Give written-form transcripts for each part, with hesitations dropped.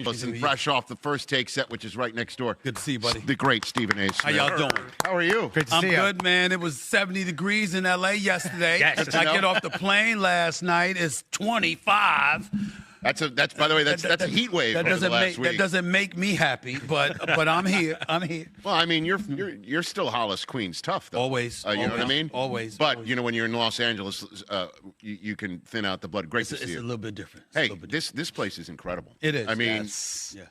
Listen, fresh off the First Take set, which is right next door. Good to see you, buddy. The great Stephen A. Smith. How y'all doing? How are you? Good to I'm see you. good, man. It was 70 degrees in L.A. yesterday. Yes. I get off the plane last night. It's 25. That's by the way, that's a heat wave That over the doesn't last make week. that doesn't make me happy, but I'm here. I'm here. Well, I mean, you're still Hollis Queens tough, though. Always. You know what I mean? Always. But always. you know, when you're in Los Angeles, you can thin out the blood. Great to see It's you. a little bit different. Hey, this place is incredible. It is. I mean, yes. Yeah.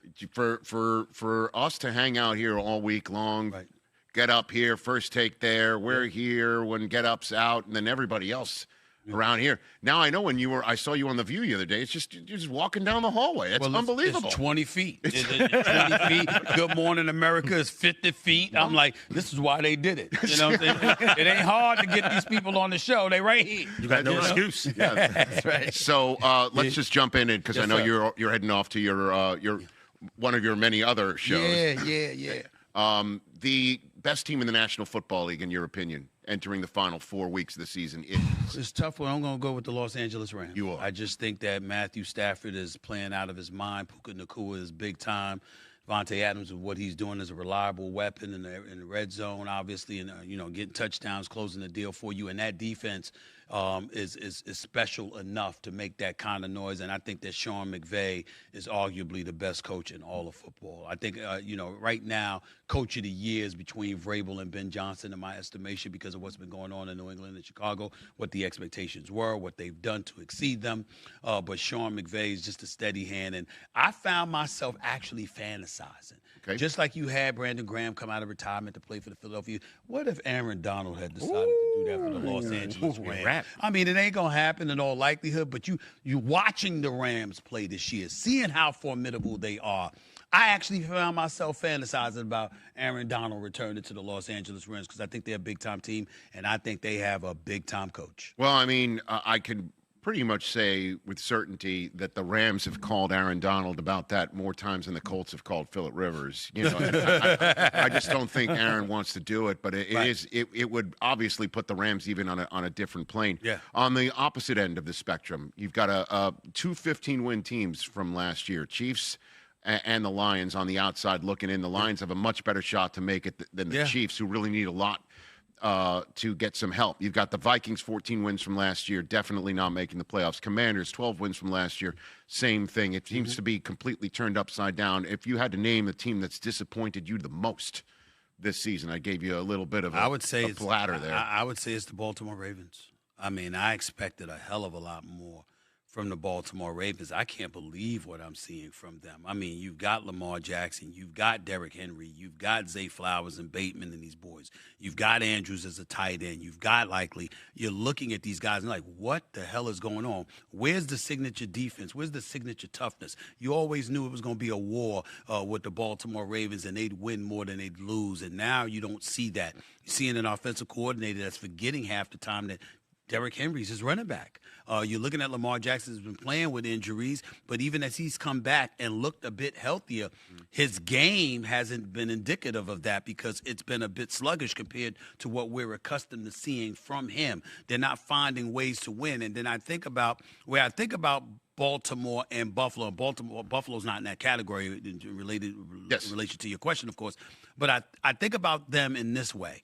for us to hang out here all week long, Right. Get Up here, First Take there, we're here when Get Up's out, and then everybody else around here. Now I know I saw you on The View the other day. You're just walking down the hallway. It's unbelievable. It's 20 feet. It's 20 feet. Good Morning America is 50 feet. I'm like, this is why they did it. You know what I'm saying? It ain't hard to get these people on the show. They right here. You got no excuse. Yeah. That's right. So let's just jump in because I Yes, know sir. you're heading off to your one of your many other shows. Yeah. The best team in the National Football League, in your opinion, entering the final 4 weeks of the season is? It's a tough one. I'm going to go with the Los Angeles Rams. You are. I just think that Matthew Stafford is playing out of his mind. Puka Nacua is big time. Vontae Adams, with what he's doing, is a reliable weapon in the red zone, obviously, and getting touchdowns, closing the deal for you. And that defense is special enough to make that kind of noise. And I think that Sean McVay is arguably the best coach in all of football. I think, right now, coach of the year is between Vrabel and Ben Johnson, in my estimation, because of what's been going on in New England and Chicago, what the expectations were, what they've done to exceed them. But Sean McVay is just a steady hand. And I found myself actually fantasizing. Okay. Just like you had Brandon Graham come out of retirement to play for the Philadelphia. What if Aaron Donald had decided to do that for the Los Angeles Rams? I mean, it ain't going to happen in all likelihood, but you watching the Rams play this year, seeing how formidable they are, I actually found myself fantasizing about Aaron Donald returning to the Los Angeles Rams because I think they're a big-time team, and I think they have a big-time coach. Well, I mean, I can pretty much say with certainty that the Rams have called Aaron Donald about that more times than the Colts have called Phillip Rivers. I just don't think Aaron wants to do it, but it would obviously put the Rams even on a different plane. Yeah. On the opposite end of the spectrum, you've got two 15-win teams from last year, Chiefs and the Lions on the outside looking in. The Lions have a much better shot to make it than the Chiefs, who really need a lot to get some help. You've got the Vikings, 14 wins from last year, definitely not making the playoffs. Commanders, 12 wins from last year, same thing. It seems to be completely turned upside down. If you had to name the team that's disappointed you the most this season, I gave you a little bit of a platter there. I would say it's the Baltimore Ravens. I mean, I expected a hell of a lot more from the Baltimore Ravens. I can't believe what I'm seeing from them. I mean, you've got Lamar Jackson, you've got Derrick Henry, you've got Zay Flowers and Bateman and these boys. You've got Andrews as a tight end. You've got Likely. You're looking at these guys and like, what the hell is going on? Where's the signature defense? Where's the signature toughness? You always knew it was going to be a war with the Baltimore Ravens and they'd win more than they'd lose. And now you don't see that. You're seeing an offensive coordinator that's forgetting half the time that Derrick Henry's his running back. You're looking at Lamar Jackson has been playing with injuries, but even as he's come back and looked a bit healthier, his game hasn't been indicative of that because it's been a bit sluggish compared to what we're accustomed to seeing from him. They're not finding ways to win. And then I think about Baltimore and Buffalo. Buffalo's not in that category in relation to your question, of course. But I think about them in this way.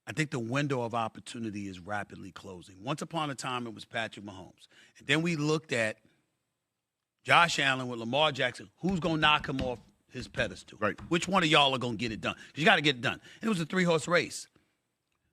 I think the window of opportunity is rapidly closing. Once upon a time, it was Patrick Mahomes. And then we looked at Josh Allen with Lamar Jackson. Who's going to knock him off his pedestal? Right. Which one of y'all are going to get it done? Because you got to get it done. And it was a 3-horse race.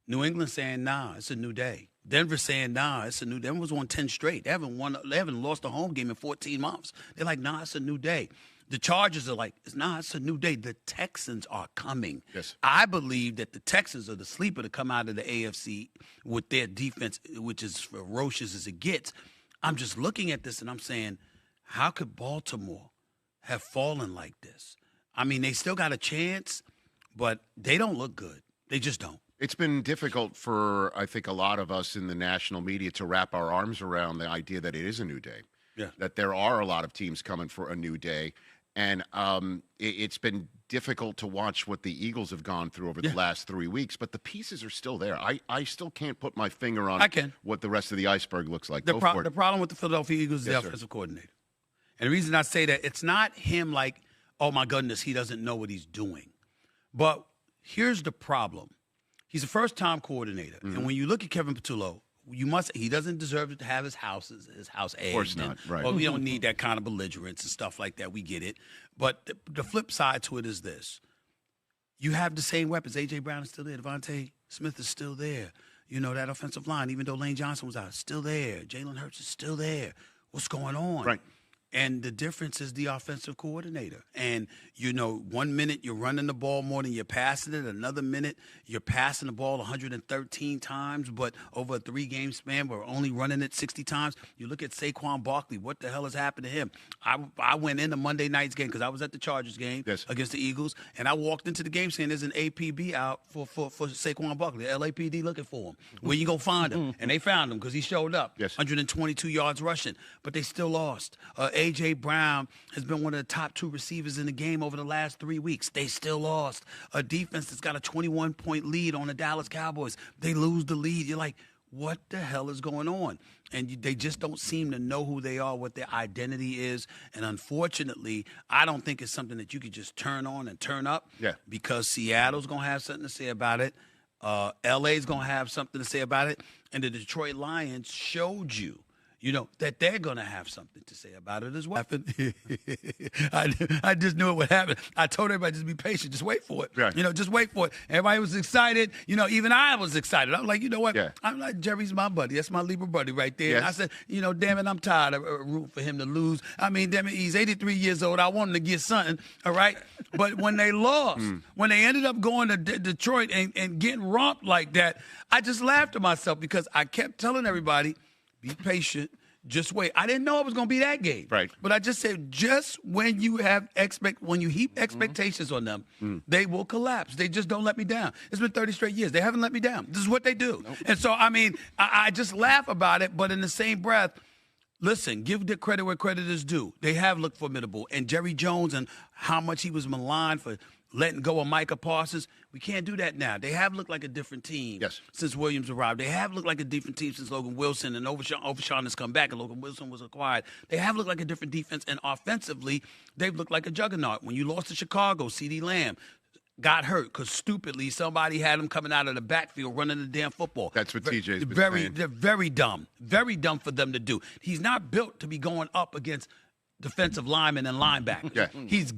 New England saying, nah, it's a new day. Denver saying, nah, it's a new day. Denver was on 10 straight. They haven't lost a home game in 14 months. They're like, nah, it's a new day. The Chargers are like, it's a new day. The Texans are coming. Yes. I believe that the Texans are the sleeper to come out of the AFC with their defense, which is ferocious as it gets. I'm just looking at this and I'm saying, how could Baltimore have fallen like this? I mean, they still got a chance, but they don't look good. They just don't. It's been difficult for, I think, a lot of us in the national media to wrap our arms around the idea that it is a new day. Yeah. That there are a lot of teams coming for a new day. And it's been difficult to watch what the Eagles have gone through over the last 3 weeks, but the pieces are still there. I still can't put my finger on what the rest of the iceberg looks like. The problem with the Philadelphia Eagles is the offensive coordinator. And the reason I say that, it's not him like, oh, my goodness, he doesn't know what he's doing. But here's the problem. He's a first-time coordinator. Mm-hmm. And when you look at Kevin Patullo, he doesn't deserve to have his house egged. Of course not, right. Well, we don't need that kind of belligerence and stuff like that. We get it. But the flip side to it is this. You have the same weapons. A.J. Brown is still there. Devontae Smith is still there. You know, that offensive line, even though Lane Johnson was out, still there. Jalen Hurts is still there. What's going on? Right. And the difference is the offensive coordinator. And, you know, 1 minute you're running the ball more than you're passing it. Another minute you're passing the ball 113 times, but over a 3-game span, we're only running it 60 times. You look at Saquon Barkley. What the hell has happened to him? I went into Monday night's game because I was at the Chargers game against the Eagles, and I walked into the game saying there's an APB out for Saquon Barkley. The LAPD looking for him. Where you going to find him? And they found him because he showed up. 122 yards rushing, but they still lost. A.J. Brown has been one of the top 2 receivers in the game over the last 3 weeks. They still lost. A defense that's got a 21-point lead on the Dallas Cowboys. They lose the lead. You're like, what the hell is going on? And they just don't seem to know who they are, what their identity is. And unfortunately, I don't think it's something that you could just turn on and turn up. Because Seattle's going to have something to say about it. LA's going to have something to say about it. And the Detroit Lions showed you, you know, that they're going to have something to say about it as well. I just knew it would happen. I told everybody, just be patient. Just wait for it. Right. You know, just wait for it. Everybody was excited. You know, even I was excited. I was like, you know what? Yeah. I'm like, Jerry's my buddy. That's my Libra buddy right there. And I said, you know, damn it, I'm tired of rooting for him to lose. I mean, damn it, he's 83 years old. I want him to get something, all right? But when they lost, when they ended up going to Detroit and getting romped like that, I just laughed at myself because I kept telling everybody, be patient. Just wait. I didn't know it was going to be that game. Right. But I just said, just when you have when you heap expectations on them, they will collapse. They just don't let me down. It's been 30 straight years. They haven't let me down. This is what they do. Nope. And so, I mean, I just laugh about it, but in the same breath, listen, give the credit where credit is due. They have looked formidable. And Jerry Jones and how much he was maligned for letting go of Micah Parsons, we can't do that now. They have looked like a different team since Williams arrived. They have looked like a different team since Logan Wilson and Overshawn has come back and Logan Wilson was acquired. They have looked like a different defense, and offensively, they've looked like a juggernaut. When you lost to Chicago, CeeDee Lamb got hurt because stupidly somebody had him coming out of the backfield running the damn football. That's what TJ's been saying. They're very dumb. Very dumb for them to do. He's not built to be going up against defensive linemen and linebackers. Yeah. He's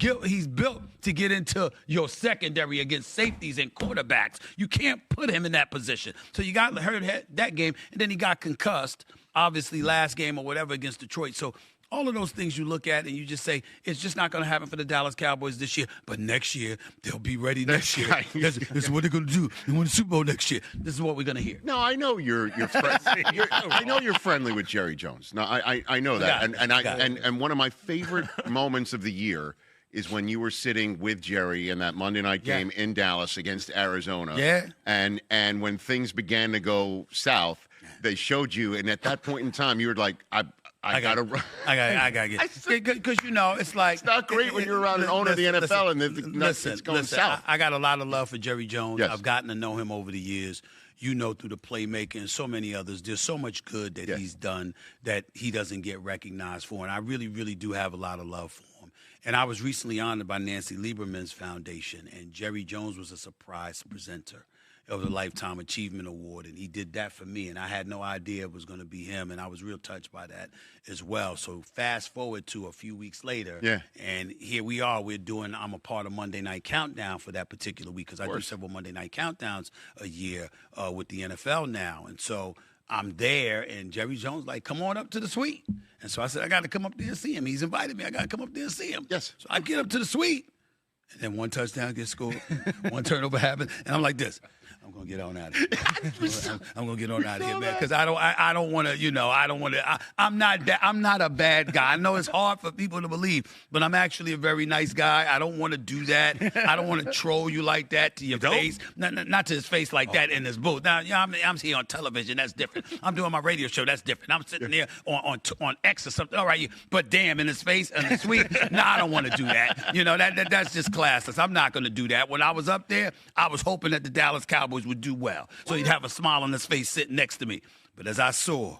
built to get into your secondary against safeties and quarterbacks. You can't put him in that position. So you got hurt that game, and then he got concussed, obviously last game or whatever against Detroit. So all of those things you look at and you just say, it's just not going to happen for the Dallas Cowboys this year. But next year, they'll be ready next year. This is what they're going to do. They win the Super Bowl next year. This is what we're going to hear. No, I know you're I know you're friendly with Jerry Jones. No, I know that. And one of my favorite moments of the year is when you were sitting with Jerry in that Monday night game in Dallas against Arizona. Yeah. And when things began to go south, they showed you, and at that point in time, you were like, I gotta run. I gotta get because you know it's like it's not great when you're around an owner of the NFL and it's going south. I got a lot of love for Jerry Jones. Yes. I've gotten to know him over the years. You know, through the playmaking and so many others. There's so much good that he's done that he doesn't get recognized for, and I really, really do have a lot of love for him. And I was recently honored by Nancy Lieberman's foundation, and Jerry Jones was a surprise presenter of the Lifetime Achievement Award, and he did that for me, and I had no idea it was going to be him, and I was real touched by that as well. So fast forward to a few weeks later, and here we are. I'm a part of Monday Night Countdown for that particular week because I do several Monday Night Countdowns a year with the NFL now, and so I'm there, and Jerry Jones like, come on up to the suite. And so I said, I got to come up there and see him. He's invited me. I got to come up there and see him. Yes. So I get up to the suite, and then one touchdown gets scored, one turnover happens, and I'm like this. I'm gonna get on out of here. I'm gonna get on out of here, man, because I don't want to, you know, I don't want to. I'm not a bad guy. I know it's hard for people to believe, but I'm actually a very nice guy. I don't want to do that. I don't want to troll you like that to your face. Not to his face like that in his booth. Now, yeah, I'm here on television. That's different. I'm doing my radio show. That's different. I'm sitting there on X or something. All right, but damn, in his face and the suite. No, I don't want to do that. You know, that's just classless. I'm not going to do that. When I was up there, I was hoping that the Dallas Cowboys would do well. So he'd have a smile on his face sitting next to me. But as I saw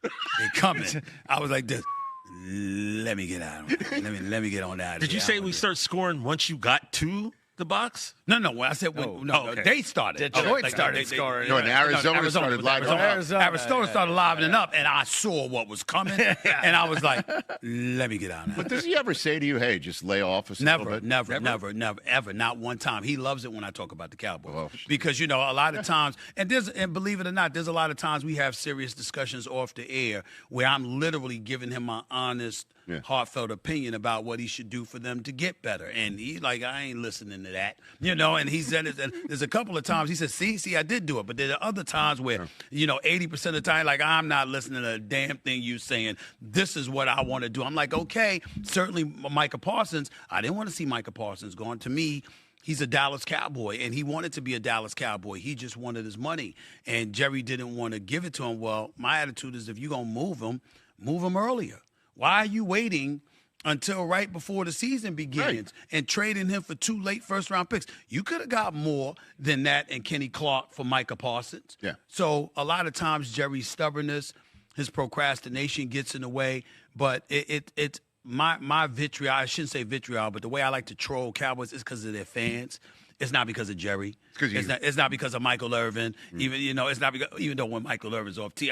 it coming, I was like this. let me get out. Let me get on that. Did you say we start scoring once you got to the box? No. When I said okay. they started. Detroit started scoring. No, and Arizona started livening up. Arizona started livening up, and I saw what was coming, and I was like, let me get out of But here. does he ever say to you, hey, just lay off a little bit? Never, ever. Not one time. He loves it when I talk about the Cowboys. Well, because, a lot of times, and believe it or not, there's a lot of times we have serious discussions off the air where I'm literally giving him my honest, heartfelt opinion about what he should do for them to get better. And he's like, I ain't listening to that. And he said it, and there's a couple of times he said, see, I did do it. But there are other times where, 80% of the time, like, I'm not listening to a damn thing you saying. This is what I want to do. I'm like, okay, certainly Micah Parsons. I didn't want to see Micah Parsons gone. To me, he's a Dallas Cowboy, and he wanted to be a Dallas Cowboy. He just wanted his money, and Jerry didn't want to give it to him. Well, my attitude is if you're going to move him earlier. Why are you waiting until right before the season begins and trading him for 2 late first-round picks? You could have got more than that and Kenny Clark for Micah Parsons. Yeah. So a lot of times Jerry's stubbornness, his procrastination gets in the way, but it's my vitriol. I shouldn't say vitriol, but the way I like to troll Cowboys is because of their fans. It's not because of Jerry. It's not because of Michael Irvin. It's not because, even though when Michael Irvin's off tee,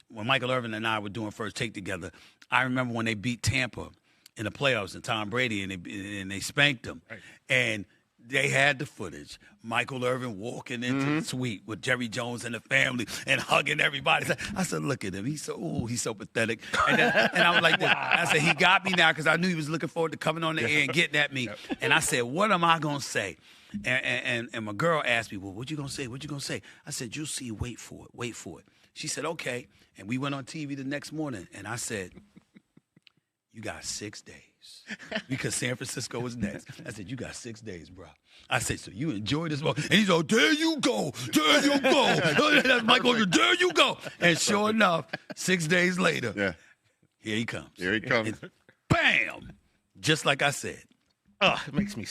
when Michael Irvin and I were doing First Take together, I remember when they beat Tampa in the playoffs and Tom Brady and they spanked them. Right. And they had the footage. Michael Irvin walking into the suite with Jerry Jones and the family and hugging everybody. I said, look at him. He's so pathetic. And I was like, I said, he got me now because I knew he was looking forward to coming on the air and getting at me. Yep. And I said, what am I going to say? And my girl asked me, well, what you going to say? What you going to say? I said, you'll see. Wait for it. She said, okay. And we went on TV the next morning. And I said, you got 6 days. Because San Francisco was next. I said, you got 6 days, bro. I said, so you enjoy this moment. And he's like, there you go. That's Michael, there you go. And sure enough, 6 days later, here he comes. Here he comes. And bam! Just like I said. It makes me